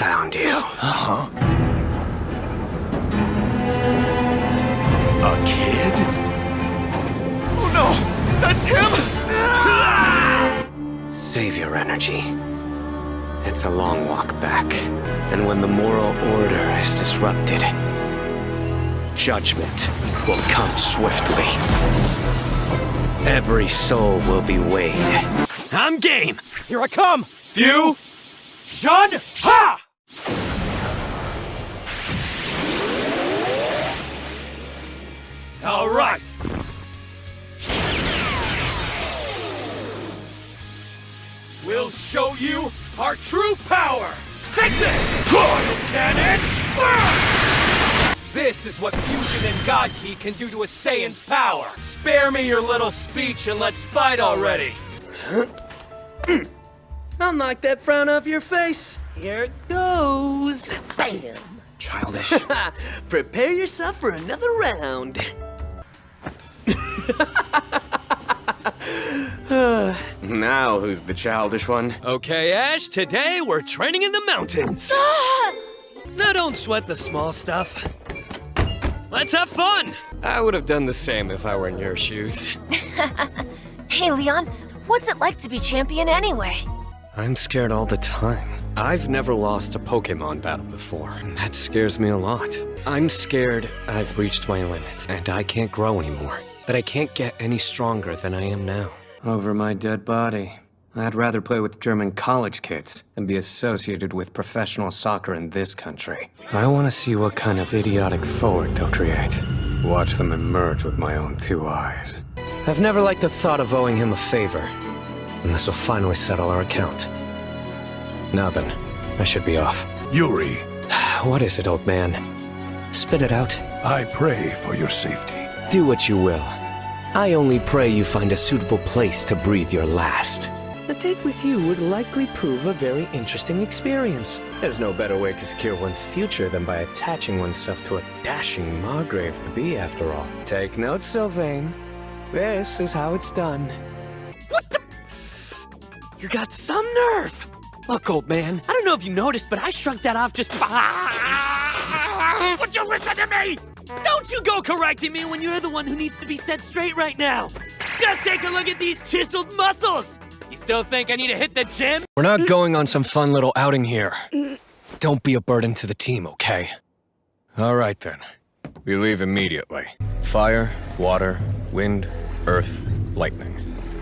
found you. Uh-huh. A kid? Oh no! That's him! Save your energy. It's a long walk back. And when the moral order is disrupted, judgment will come swiftly. Every soul will be weighed. I'm game! Here I come! Fusion! Ha! All right! We'll show you our true power! Take this! Coil cannon! This is what Fusion and God Key can do to a Saiyan's power! Spare me your little speech and let's fight already! Unlike that frown off your face, here it goes! Bam! Childish. Prepare yourself for another round! Now who's the childish one? Okay, Ash, today we're training in the mountains! Now don't sweat the small stuff. Let's have fun! I would have done the same if I were in your shoes. Hey, Leon, what's it like to be champion anyway? I'm scared all the time. I've never lost a Pokemon battle before, and that scares me a lot. I'm scared I've reached my limit, and I can't grow anymore. That I can't get any stronger than I am now. Over my dead body. I'd rather play with German college kids than be associated with professional soccer in this country. I want to see what kind of idiotic forward they'll create. Watch them emerge with my own two eyes. I've never liked the thought of owing him a favor. And this will finally settle our account. Now then, I should be off. Yuri, What is it, old man? Spit it out. I pray for your safety. Do what you will. I only pray you find a suitable place to breathe your last. A date with you would likely prove a very interesting experience. There's no better way to secure one's future than by attaching oneself to a dashing Margrave to be, after all. Take note, Sylvain. This is how it's done. What the? You got some nerve! Look, old man, I don't know if you noticed, but I shrugged that off just... Would you listen to me? Don't you go correcting me when you're the one who needs to be set straight right now! Just take a look at these chiseled muscles! You still think I need to hit the gym? We're not going on some fun little outing here. Don't be a burden to the team, okay? All right, then. We leave immediately. Fire, water, wind, earth, lightning.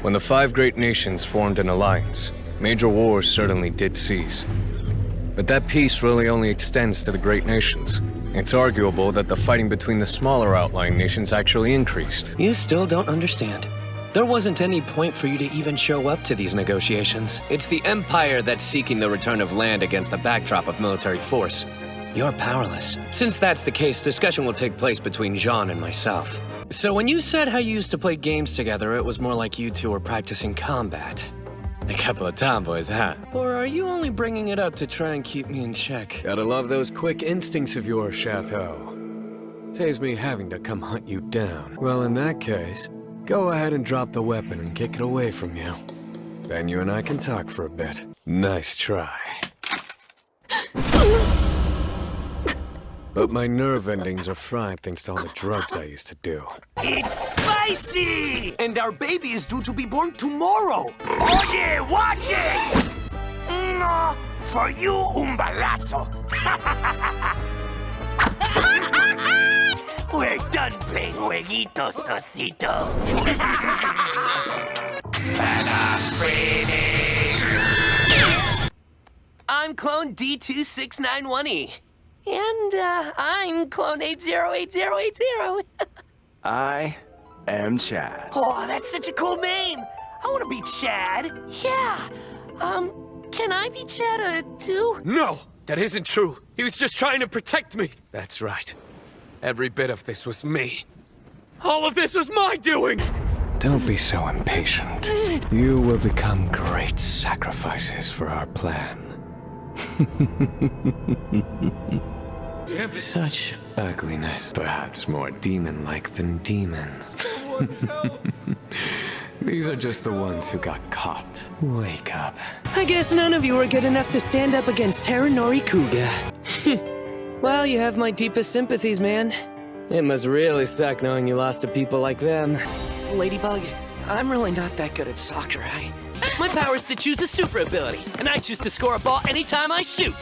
When the 5 great nations formed an alliance, major wars certainly did cease. But that peace really only extends to the great nations. It's arguable that the fighting between the smaller outlying nations actually increased. You still don't understand. There wasn't any point for you to even show up to these negotiations. It's the Empire that's seeking the return of land against the backdrop of military force. You're powerless. Since that's the case, discussion will take place between Jean and myself. So when you said how you used to play games together, it was more like you two were practicing combat. A couple of tomboys, huh? Or are you only bringing it up to try and keep me in check? Gotta love those quick instincts of yours, Chateau. Saves me having to come hunt you down. Well, in that case, go ahead and drop the weapon and kick it away from you. Then you and I can talk for a bit. Nice try. But my nerve endings are fried thanks to all the drugs I used to do. It's spicy! And our baby is due to be born tomorrow! Oye, watch it! No, for you, un balazo! We're done playing jueguitos, osito! I'm clone D26991E. And, I'm clone 808080. I am Chad. Oh, that's such a cool name! I want to be Chad. Yeah. Can I be Chad, too? No, that isn't true. He was just trying to protect me. That's right. Every bit of this was me. All of this was my doing! Don't be so impatient. You will become great sacrifices for our plan. Such ugliness. Perhaps more demon-like than demons. These are just the ones who got caught. Wake up. I guess none of you are good enough to stand up against Terranori Kuga. Well, you have my deepest sympathies, man. It must really suck knowing you lost to people like them. Ladybug, I'm really not that good at soccer. My power is to choose a super ability, and I choose to score a ball anytime I shoot.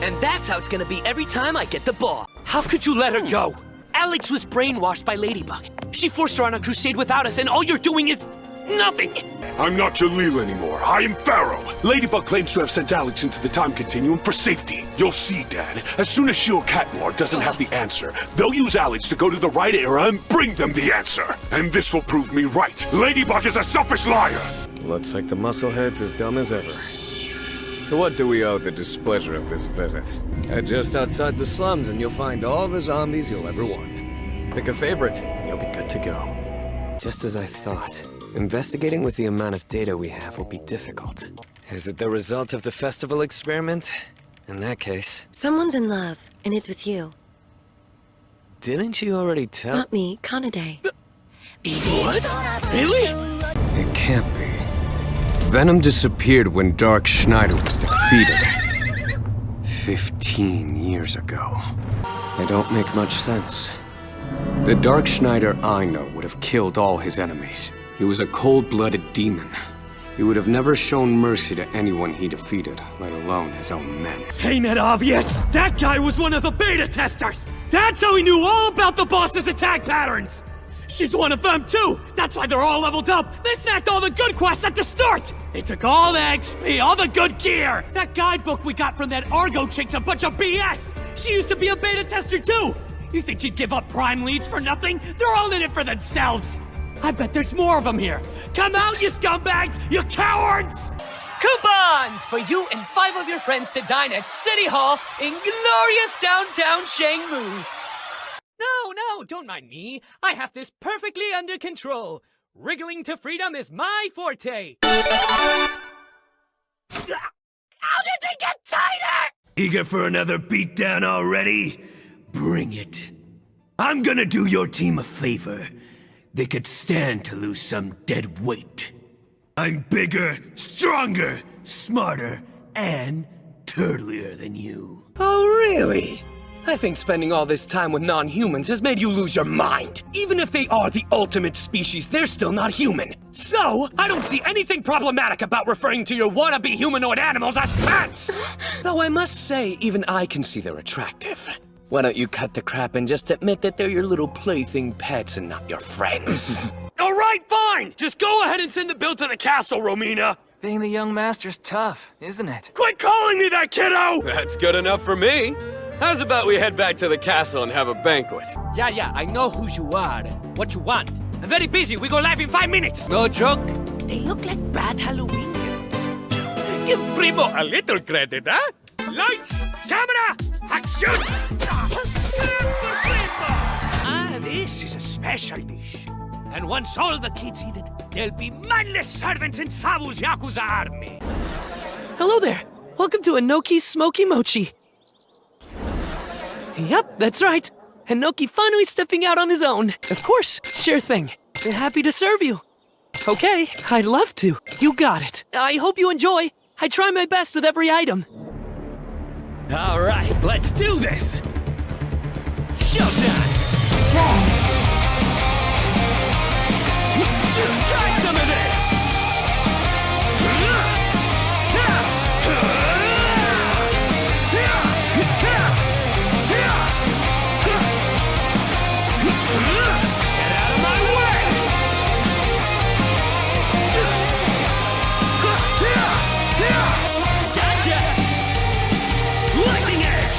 And that's how it's gonna be every time I get the ball. How could you let her go? Alex was brainwashed by Ladybug. She forced her on a crusade without us, and all you're doing is nothing. I'm not Jalil anymore. I am Pharaoh. Ladybug claims to have sent Alex into the time continuum for safety. You'll see, Dad. As soon as Shio Catmore doesn't have the answer, they'll use Alex to go to the right era and bring them the answer. And this will prove me right. Ladybug is a selfish liar. Looks like the musclehead's as dumb as ever. To what do we owe the displeasure of this visit? Head just outside the slums and you'll find all the zombies you'll ever want. Pick a favorite, and you'll be good to go. Just as I thought. Investigating with the amount of data we have will be difficult. Is it the result of the festival experiment? In that case... Someone's in love, and it's with you. Didn't you already tell... Not me, Kanade. What? Really? It can't be. Venom disappeared when Dark Schneider was defeated. 15 years ago. They don't make much sense. The Dark Schneider I know would have killed all his enemies. He was a cold-blooded demon. He would have never shown mercy to anyone he defeated, let alone his own men. Ain't it obvious? That guy was one of the beta testers! That's how he knew all about the boss's attack patterns! She's one of them too! That's why they're all leveled up! They snacked all the good quests at the start! They took all the XP, all the good gear! That guidebook we got from that Argo chick's a bunch of BS! She used to be a beta tester too! You think she'd give up prime leads for nothing? They're all in it for themselves! I bet there's more of them here! Come out, you scumbags! You cowards! Coupons for you and 5 of your friends to dine at City Hall in glorious downtown Shangmu. No, don't mind me. I have this perfectly under control. Wriggling to freedom is my forte. How did they get tighter? Eager for another beatdown already? Bring it. I'm gonna do your team a favor. They could stand to lose some dead weight. I'm bigger, stronger, smarter, and turtlier than you. Oh, really? I think spending all this time with non-humans has made you lose your mind. Even if they are the ultimate species, they're still not human. So, I don't see anything problematic about referring to your wannabe humanoid animals as pets! Though I must say, even I can see they're attractive. Why don't you cut the crap and just admit that they're your little plaything pets and not your friends? All right, fine! Just go ahead and send the bill to the castle, Romina! Being the young master's tough, isn't it? Quit calling me that, kiddo! That's good enough for me. How's about we head back to the castle and have a banquet? Yeah, I know who you are. What you want? I'm very busy. We go live in 5 minutes. No joke. They look like bad Halloween characters. Give Primo a little credit, huh? Lights, camera, action! This is a special dish. And once all the kids eat it, there'll be mindless servants in Sabu's Yakuza army. Hello there. Welcome to Inoki's Smoky Mochi. Yep, that's right. Inoki finally stepping out on his own. Of course, sure thing. They're happy to serve you. Okay, I'd love to. You got it. I hope you enjoy. I try my best with every item. All right, let's do this. Showtime! Try some of this! Get out of my way! Gotcha! Lightning Edge!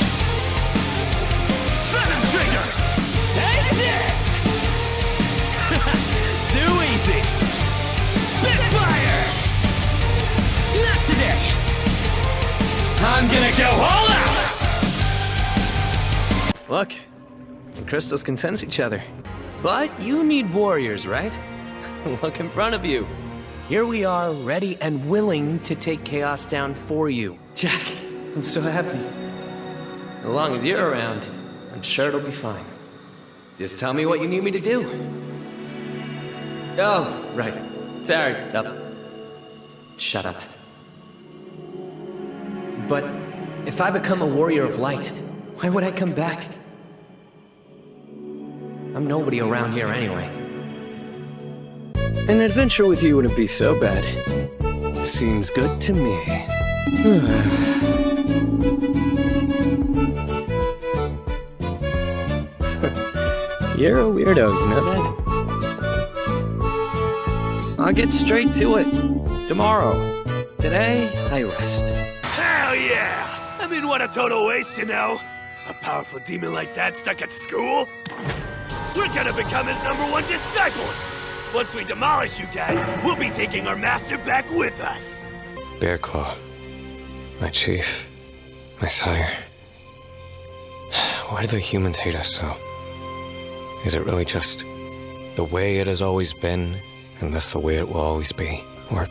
Venom Trigger! Take this! Too easy! Spitfire! Not today! I'm gonna go all out! Look, the crystals can sense each other. But you need warriors, right? Look in front of you. Here we are, ready and willing to take Chaos down for you. Jack, I'm so happy. As long as you're around, I'm sure it'll be fine. Just tell me what you need me to do. Oh, right. Sorry. Shut up. But if I become a warrior of light, why would I come back? I'm nobody around here anyway. An adventure with you wouldn't be so bad. Seems good to me. You're a weirdo, you know that? I'll get straight to it. Tomorrow. Today, I rest. Hell yeah! I mean, what a total waste, you know? A powerful demon like that stuck at school? We're gonna become his #1 disciples! Once we demolish you guys, we'll be taking our master back with us! Bearclaw. My chief. My sire. Why do the humans hate us so? Is it really just the way it has always been, and that's the way it will always be? Or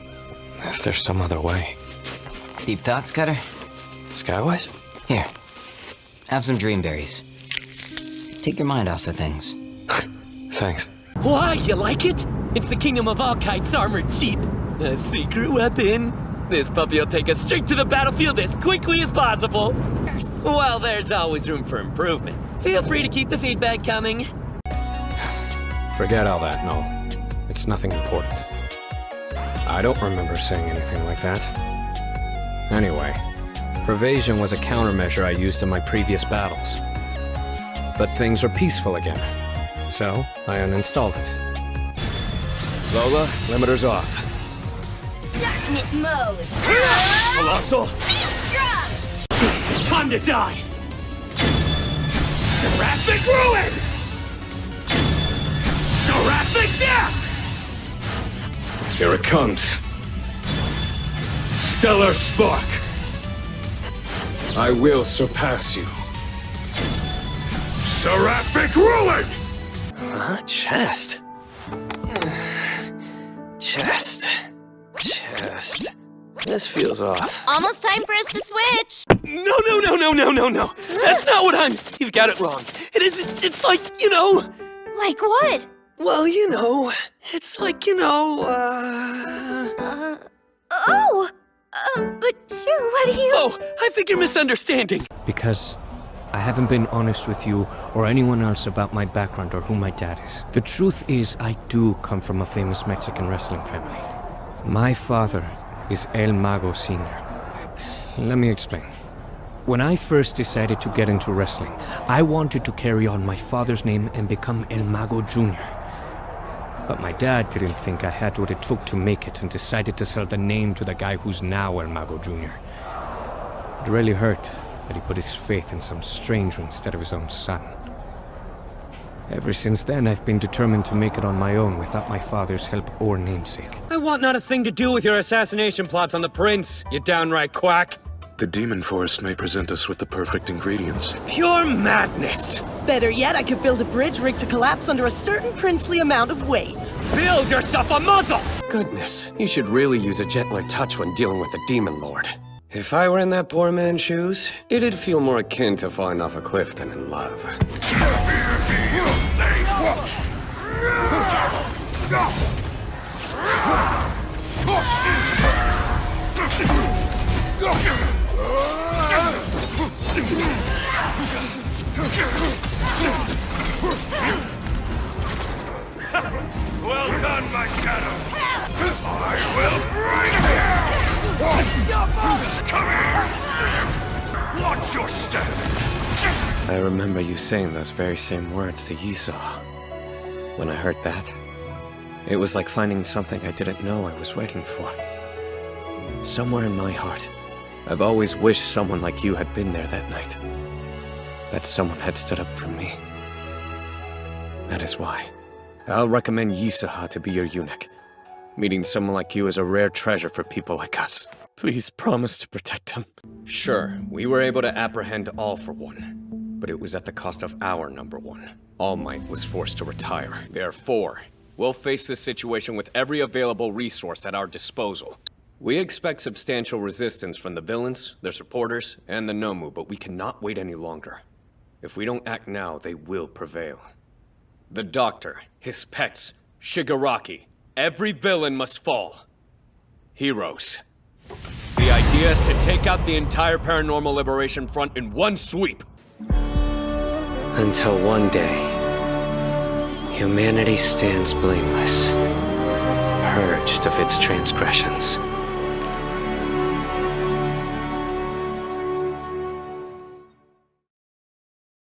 is there some other way? Deep thoughts, Cutter? Skywise? Here. Have some dream berries. Take your mind off of things. Thanks. Why, you like it? It's the Kingdom of Alkite's armored jeep. A secret weapon. This puppy will take us straight to the battlefield as quickly as possible. Well, there's always room for improvement. Feel free to keep the feedback coming. Forget all that, no. It's nothing important. I don't remember saying anything like that. Anyway, Pervasion was a countermeasure I used in my previous battles. But things are peaceful again, so I uninstalled it. Lola, limiter's off. Darkness mode! Colossal! Maelstrom! Time to die! Seraphic ruin! Seraphic death! Here it comes. Stellar spark! I will surpass you. Seraphic ruin! Chest. Chest. This feels off. Almost time for us to switch! No. That's not what You've got it wrong. It's like, you know... Like what? Well, you know, it's like, you know, but sir, what do you... Oh, I think you're misunderstanding. Because I haven't been honest with you or anyone else about my background or who my dad is. The truth is, I do come from a famous Mexican wrestling family. My father is El Mago Sr. Let me explain. When I first decided to get into wrestling, I wanted to carry on my father's name and become El Mago Jr. But my dad didn't think I had what it took to make it and decided to sell the name to the guy who's now El Mago Jr. It really hurt that he put his faith in some stranger instead of his own son. Ever since then, I've been determined to make it on my own without my father's help or namesake. I want not a thing to do with your assassination plots on the prince, you downright quack. The demon forest may present us with the perfect ingredients. Pure madness! Better yet, I could build a bridge rigged to collapse under a certain princely amount of weight. Build yourself a muzzle! Goodness, you should really use a gentler touch when dealing with a demon lord. If I were in that poor man's shoes, it'd feel more akin to falling off a cliff than in love. Well done, my shadow! I will bring you! Come here! Watch your step! I remember you saying those very same words to Esau. When I heard that, it was like finding something I didn't know I was waiting for. Somewhere in my heart, I've always wished someone like you had been there that night. That someone had stood up for me. That is why I'll recommend Yisahar to be your eunuch. Meeting someone like you is a rare treasure for people like us. Please promise to protect him. Sure, we were able to apprehend All for One, but it was at the cost of our #1. All Might was forced to retire. Therefore, we'll face this situation with every available resource at our disposal. We expect substantial resistance from the villains, their supporters, and the Nomu, but we cannot wait any longer. If we don't act now, they will prevail. The Doctor, his pets, Shigaraki, every villain must fall. Heroes. The idea is to take out the entire Paranormal Liberation Front in one sweep. Until one day, humanity stands blameless, purged of its transgressions.